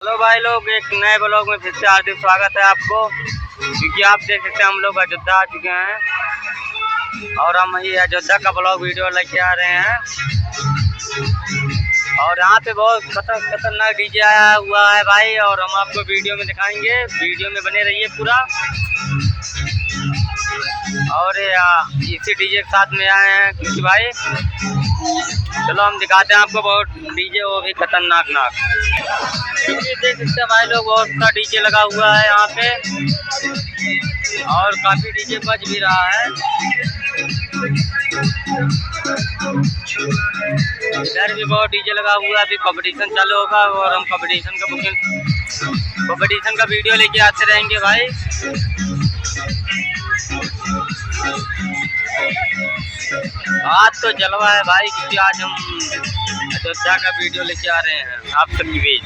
तो भाई लोग एक नए ब्लॉग में फिर से हार्दिक स्वागत है आपको। क्योंकि आप देख सकते हैं हम लोग अयोध्या आ चुके हैं और हम ये अयोध्या का ब्लॉग वीडियो लेके आ रहे हैं। और यहाँ पे बहुत खतरनाक डीजे आया हुआ है भाई, और हम आपको वीडियो में दिखाएंगे। वीडियो में बने रहिए पूरा। और इसी डीजे के साथ में आए हैं क्योंकि भाई चलो हम दिखाते हैं आपको बहुत डीजे, वो भी खतरनाक क्योंकि देख सकते हैं भाई लोग बहुत सा डीजे लगा हुआ है यहाँ पे, और काफ़ी डीजे बज भी रहा है। इधर भी बहुत डीजे लगा हुआ है। अभी कंपटीशन चालू होगा और हम कंपटीशन का वीडियो लेके आते रहेंगे भाई। आज तो जलवा है भाई, क्योंकि आज हम अयोध्या का वीडियो लेके आ रहे हैं आप सबके बीच।